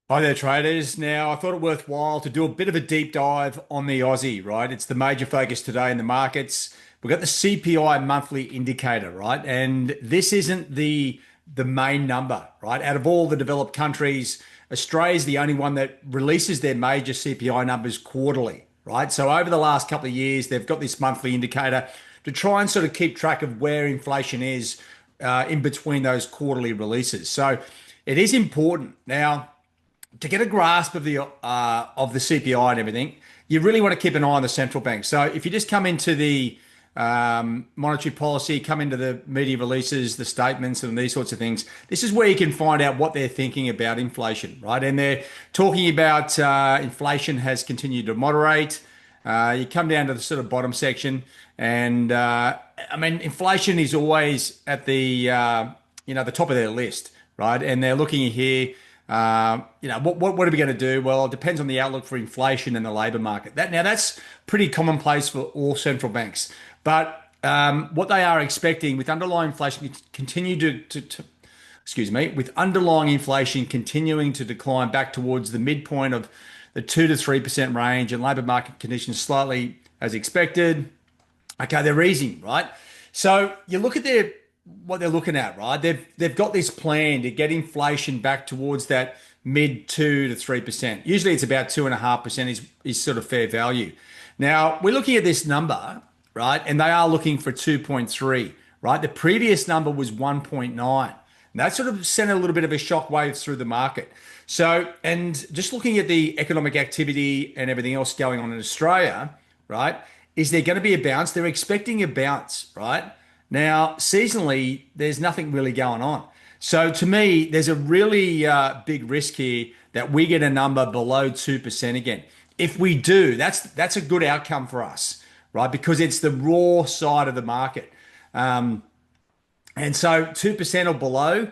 Hi there, traders. Now, I thought it worthwhile to do a bit of a deep dive on the Aussie, right? It's the major focus today in the markets. We've got the CPI monthly indicator, right? And this isn't the main number, right? Out of all the developed countries, Australia's the only one that releases their major CPI numbers quarterly, right? So over the last couple of years, they've got this monthly indicator to try and sort of keep track of where inflation is in between those quarterly releases. So it is important. Now, to get a grasp of the CPI and everything, you really want to keep an eye on the central bank. So if you just come into the monetary policy, come into the media releases, the statements, and these sorts of things, this is where you can find out what they're thinking about inflation, right? And they're talking about inflation has continued to moderate. You come down to the sort of bottom section, and I mean, inflation is always at the top of their list, right? And they're looking here. What are we going to do? Well, it depends on the outlook for inflation and the labour market. That's pretty commonplace for all central banks. But what they are expecting with underlying inflation continue excuse me, with underlying inflation continuing to decline back towards the midpoint of the 2 to 3% range and labour market conditions slightly as expected. Okay, they're easing, right? So you look at what they're looking at, right? They've got this plan to get inflation back towards that mid 2 to 3%. Usually it's about 2.5% is sort of fair value. Now we're looking at this number, right? And they are looking for 2.3, right? The previous number was 1.9. And that sort of sent a little bit of a shockwave through the market. So, and just looking at the economic activity and everything else going on in Australia, right? Is there going to be a bounce? They're expecting a bounce, right? Now, seasonally, there's nothing really going on. So to me, there's a really big risk here that we get a number below 2% again. If we do, that's a good outcome for us, right? Because it's the raw side of the market. And so 2% or below,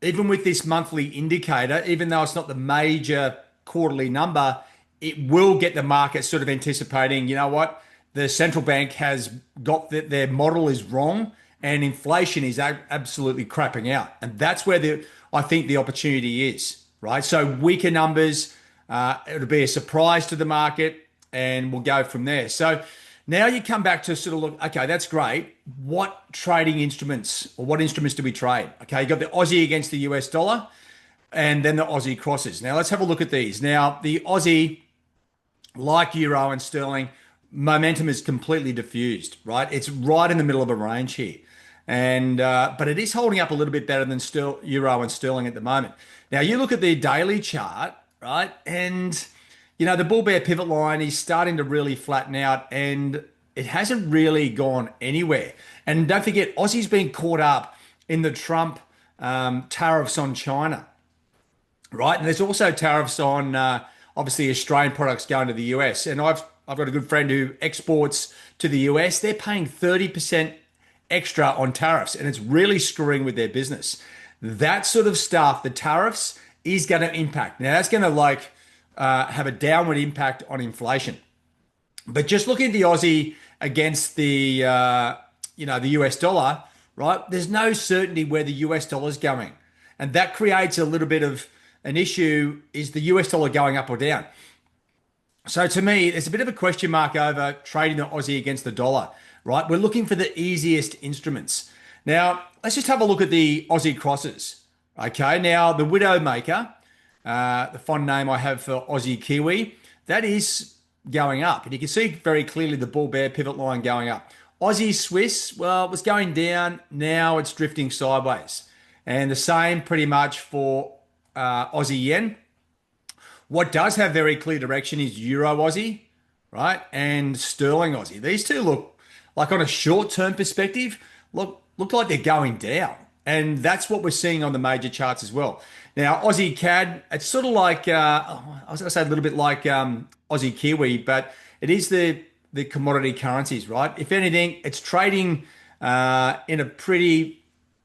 even with this monthly indicator, even though it's not the major quarterly number, it will get the market sort of anticipating, you know what? The central bank has got that their model is wrong and inflation is absolutely crapping out. And that's where I think the opportunity is, right? So weaker numbers, it'll be a surprise to the market and we'll go from there. So now you come back to sort of look, okay, that's great. What trading instruments or what instruments do we trade? Okay, you got the Aussie against the US dollar and then the Aussie crosses. Now let's have a look at these. Now the Aussie, like euro and sterling, momentum is completely diffused, right? It's right in the middle of a range here. And but it is holding up a little bit better than euro and sterling at the moment. Now you look at the daily chart, right? And the bull bear pivot line is starting to really flatten out and it hasn't really gone anywhere. And don't forget, Aussie's been caught up in the Trump tariffs on China, right? And there's also tariffs on obviously Australian products going to the US. And I've got a good friend who exports to the US. They're paying 30% extra on tariffs, and it's really screwing with their business. That sort of stuff, the tariffs, is going to impact. Now that's going to have a downward impact on inflation. But just looking at the Aussie against the US dollar, right? There's no certainty where the US dollar is going, and that creates a little bit of an issue. Is the US dollar going up or down? So to me, there's a bit of a question mark over trading the Aussie against the dollar, right? We're looking for the easiest instruments. Now, let's just have a look at the Aussie crosses. Okay, now the Widowmaker, the fond name I have for Aussie Kiwi, that is going up. And you can see very clearly the bull bear pivot line going up. Aussie Swiss, well, it was going down. Now it's drifting sideways. And the same pretty much for Aussie Yen. What does have very clear direction is Euro Aussie, right? And Sterling Aussie. These two look like on a short-term perspective, look like they're going down. And that's what we're seeing on the major charts as well. Now, Aussie CAD, it's sort of like, I was going to say a little bit like Aussie Kiwi, but it is the commodity currencies, right? If anything, it's trading in a pretty,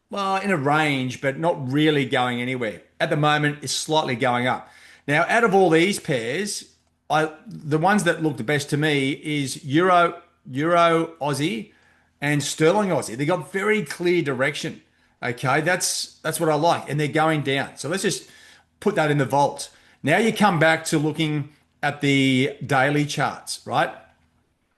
well, in a range, but not really going anywhere. At the moment, it's slightly going up. Now, out of all these pairs, the ones that look the best to me is Euro Aussie and Sterling Aussie. They got very clear direction. Okay, that's what I like, and they're going down. So let's just put that in the vault. Now you come back to looking at the daily charts, right?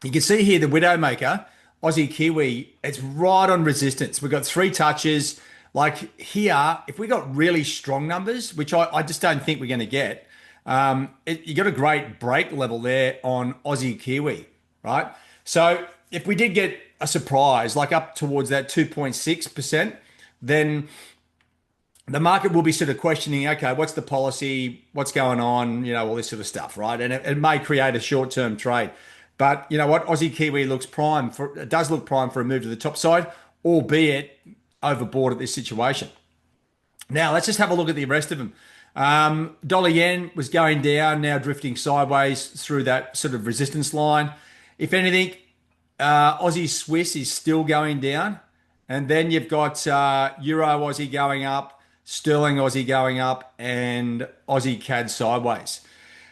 You can see here the Widowmaker, Aussie Kiwi, it's right on resistance. We've got three touches. Like here, if we got really strong numbers, which I just don't think we're going to get, you got a great break level there on Aussie Kiwi, right? So if we did get a surprise, like up towards that 2.6%, then the market will be sort of questioning, okay, what's the policy? What's going on? All this sort of stuff, right? And it may create a short-term trade. But you know what? Aussie Kiwi looks prime for, it does look prime for a move to the top side, albeit overbought at this situation. Now, let's just have a look at the rest of them. Dollar yen was going down, now drifting sideways through that sort of resistance line. If anything, Aussie Swiss is still going down. And then you've got Euro Aussie going up, Sterling Aussie going up, and Aussie CAD sideways.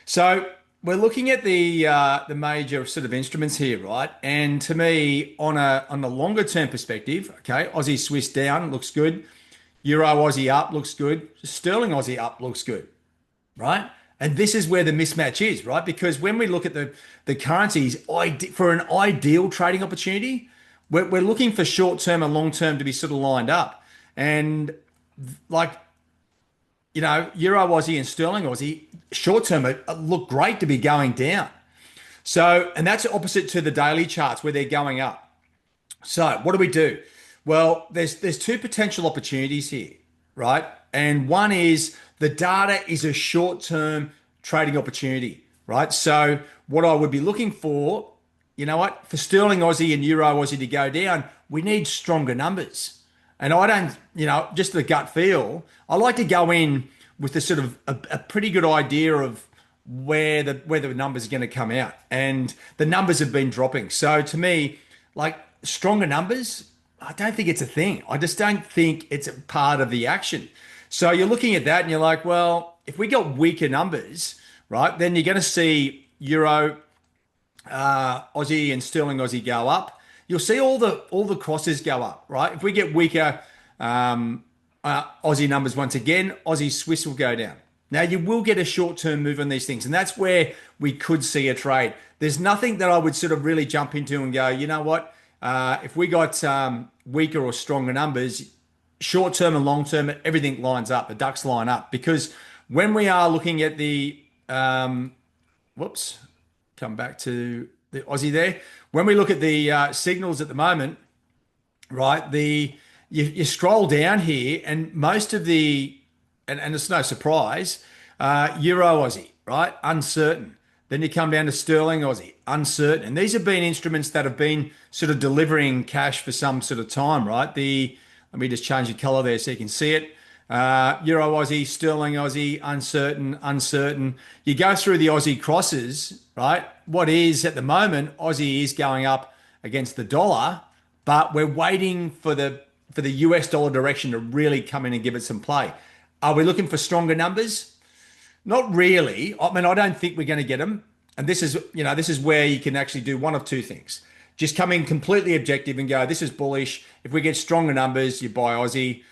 So we're looking at the major sort of instruments here, right? And to me, on a longer term perspective, okay, Aussie Swiss down looks good. Euro Aussie up looks good. Sterling Aussie up looks good, right? And this is where the mismatch is, right? Because when we look at the currencies for an ideal trading opportunity, we're looking for short term and long term to be sort of lined up. And like, Euro Aussie and Sterling Aussie, short term look great to be going down. So, and that's opposite to the daily charts where they're going up. So, what do we do? Well, there's two potential opportunities here, right? And one is the data is a short-term trading opportunity, right? So what I would be looking for, for Sterling Aussie and Euro Aussie to go down, we need stronger numbers. And I don't, just the gut feel, I like to go in with the sort of a pretty good idea of where the numbers are going to come out. And the numbers have been dropping. So to me, like stronger numbers, I don't think it's a thing. I just don't think it's a part of the action. So you're looking at that and you're like, well, if we got weaker numbers, right, then you're going to see Euro, Aussie and Sterling Aussie go up. You'll see all the crosses go up, right? If we get weaker Aussie numbers once again, Aussie Swiss will go down. Now you will get a short-term move on these things, and that's where we could see a trade. There's nothing that I would sort of really jump into and go, you know what? If we got weaker or stronger numbers, short term and long term, everything lines up. The ducks line up because when we are looking at the, come back to the Aussie there. When we look at the signals at the moment, right? You scroll down here, and most of and it's no surprise, Euro Aussie, right? Uncertain. Then you come down to Sterling Aussie, uncertain. And these have been instruments that have been sort of delivering cash for some sort of time, right? Let me just change the color there so you can see it. Euro Aussie, Sterling Aussie, uncertain, uncertain. You go through the Aussie crosses, right? What is at the moment, Aussie is going up against the dollar, but we're waiting for the US dollar direction to really come in and give it some play. Are we looking for stronger numbers? Not really. I mean, I don't think we're going to get them. And this is where you can actually do one of two things. Just come in completely objective and go, this is bullish. If we get stronger numbers, you buy Aussie.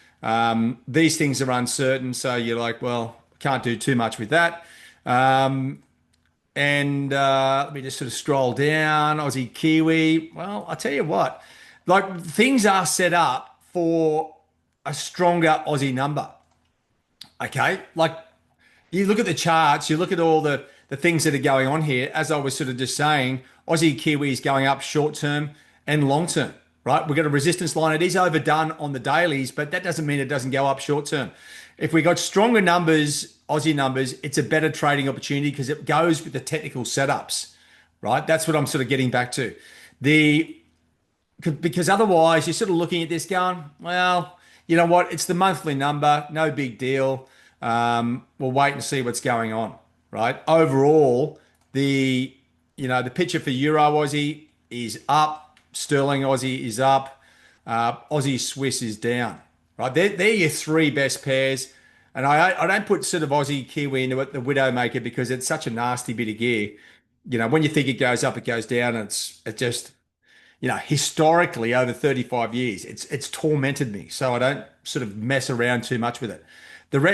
These things are uncertain. So you're like, well, can't do too much with that. Let me just sort of scroll down. Aussie Kiwi. Well, I'll tell you what, like things are set up for a stronger Aussie number. Okay. Like, you look at the charts, you look at all the things that are going on here. As I was sort of just saying, Aussie Kiwi is going up short term and long term, right? We've got a resistance line. It is overdone on the dailies, but that doesn't mean it doesn't go up short term. If we got stronger numbers, Aussie numbers, it's a better trading opportunity because it goes with the technical setups, right? That's what I'm sort of getting back to. Because otherwise you're sort of looking at this going, well, you know what? It's the monthly number, no big deal. We'll wait and see what's going on, right? Overall, the picture for Euro Aussie is up, Sterling Aussie is up, Aussie Swiss is down, right? They're your three best pairs, and I don't put sort of Aussie Kiwi into it, the Widowmaker, because it's such a nasty bit of gear. When you think it goes up, it goes down, and it just historically over 35 years, it's tormented me, so I don't sort of mess around too much with it.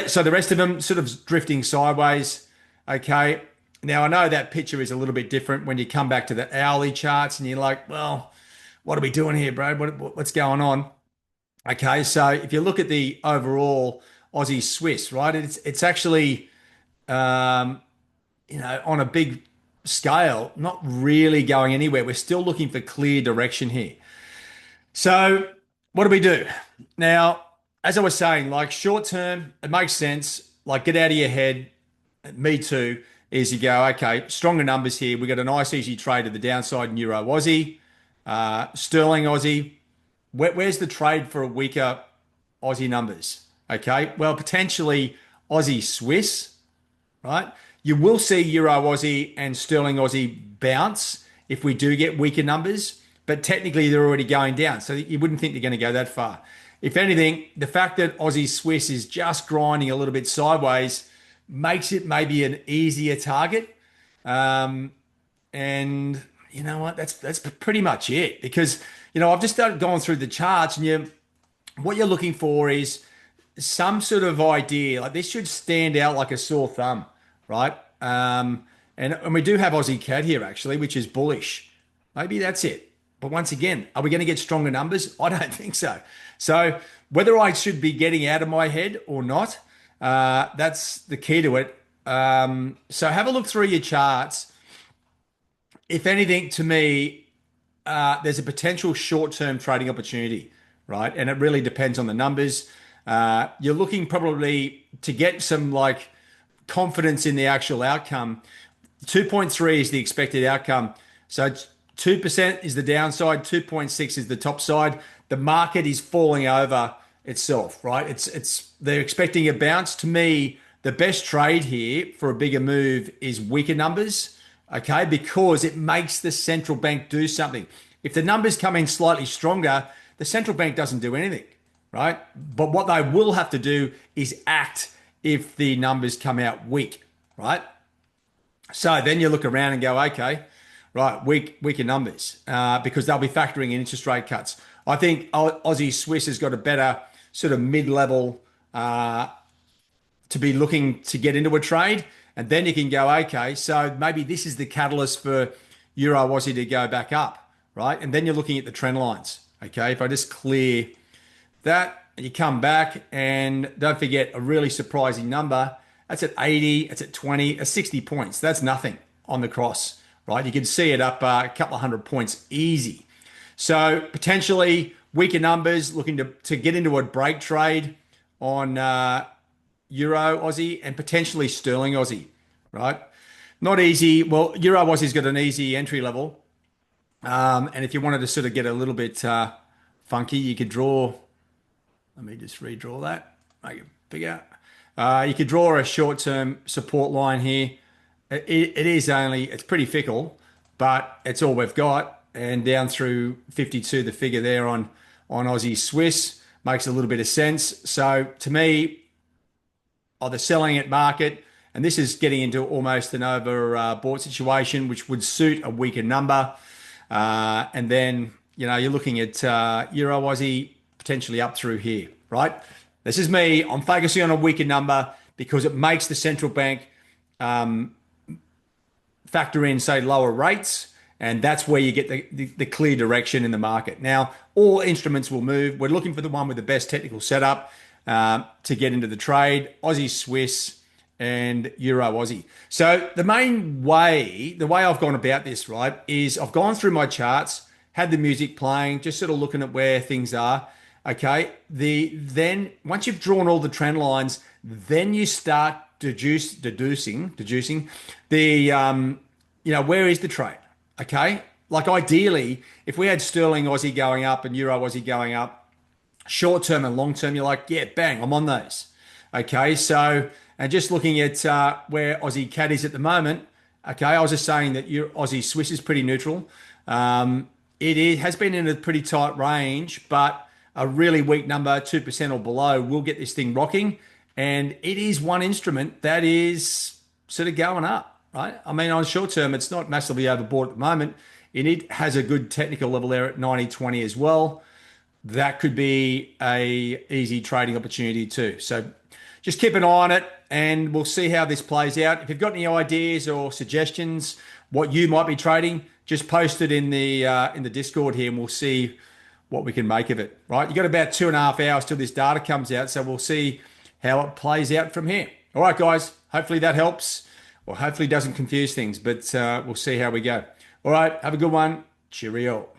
So the rest of them sort of drifting sideways. Okay. Now I know that picture is a little bit different when you come back to the hourly charts and you're like, well, what are we doing here, bro? What's going on? Okay, so if you look at the overall Aussie Swiss, right, it's actually on a big scale, not really going anywhere. We're still looking for clear direction here. So what do we do? Now, as I was saying, like short term, it makes sense. Like get out of your head. Me too. Is you go, okay, stronger numbers here. We got a nice easy trade to the downside in Euro Aussie, Sterling Aussie. Where's the trade for a weaker Aussie numbers? Okay, well, potentially Aussie Swiss, right? You will see Euro Aussie and Sterling Aussie bounce if we do get weaker numbers, but technically they're already going down. So you wouldn't think they're going to go that far. If anything, the fact that Aussie Swiss is just grinding a little bit sideways makes it maybe an easier target. And you know what? That's pretty much it because I've just started going through the charts and what you're looking for is some sort of idea. Like this should stand out like a sore thumb, right? And we do have Aussie CAD here actually, which is bullish. Maybe that's it. But once again, are we going to get stronger numbers? I don't think so. So whether I should be getting out of my head or not, that's the key to it. So have a look through your charts. If anything, to me, there's a potential short-term trading opportunity, right? And it really depends on the numbers. You're looking probably to get some like confidence in the actual outcome. 2.3 is the expected outcome. So 2% is the downside, 2.6 is the top side. The market is falling over itself, right? It's they're expecting a bounce. To me, the best trade here for a bigger move is weaker numbers, okay? Because it makes the central bank do something. If the numbers come in slightly stronger, the central bank doesn't do anything, right? But what they will have to do is act if the numbers come out weak, right? So then you look around and go, okay, right, weaker numbers because they'll be factoring in interest rate cuts. I think Aussie Swiss has got a better sort of mid-level to be looking to get into a trade. And then you can go, okay, so maybe this is the catalyst for Euro Aussie to go back up, right? And then you're looking at the trend lines. Okay, if I just clear that, you come back and don't forget a really surprising number. That's at 80, it's at 20, 60 points. That's nothing on the cross, right? You can see it up a couple of hundred points easy. So potentially weaker numbers looking to get into a break trade on Euro Aussie and potentially Sterling Aussie, right? Not easy. Well, Euro Aussie's got an easy entry level. And if you wanted to sort of get a little bit funky, you could draw. Let me just redraw that, make it bigger. You could draw a short-term support line here. It is only, it's pretty fickle, but it's all we've got. And down through 52, the figure there on Aussie Swiss makes a little bit of sense. So to me, either selling at market, and this is getting into almost an overbought situation, which would suit a weaker number. And then, you're looking at Euro Aussie potentially up through here, right? This is me. I'm focusing on a weaker number because it makes the central bank factor in, say, lower rates. And that's where you get the clear direction in the market. Now, all instruments will move. We're looking for the one with the best technical setup to get into the trade. Aussie Swiss and Euro Aussie. So the way I've gone about this, right, is I've gone through my charts, had the music playing, just sort of looking at where things are. Okay. Then once you've drawn all the trend lines, then you start deducing the where is the trade? Okay. Like ideally, if we had Sterling Aussie going up and Euro Aussie going up, short term and long term, you're like, yeah, bang, I'm on those. Okay. So, and just looking at where Aussie CAD is at the moment, okay, I was just saying that your Aussie Swiss is pretty neutral. Has been in a pretty tight range, but a really weak number, 2% or below, will get this thing rocking. And it is one instrument that is sort of going up, right? I mean, on short term, it's not massively overbought at the moment. It has a good technical level there at 90.20 as well. That could be a easy trading opportunity too. So just keep an eye on it and we'll see how this plays out. If you've got any ideas or suggestions, what you might be trading, just post it in the Discord here and we'll see what we can make of it. Right? You got about 2.5 hours till this data comes out, so we'll see how it plays out from here. All right, guys. Hopefully that helps, or hopefully doesn't confuse things, but we'll see how we go. All right. Have a good one. Cheerio.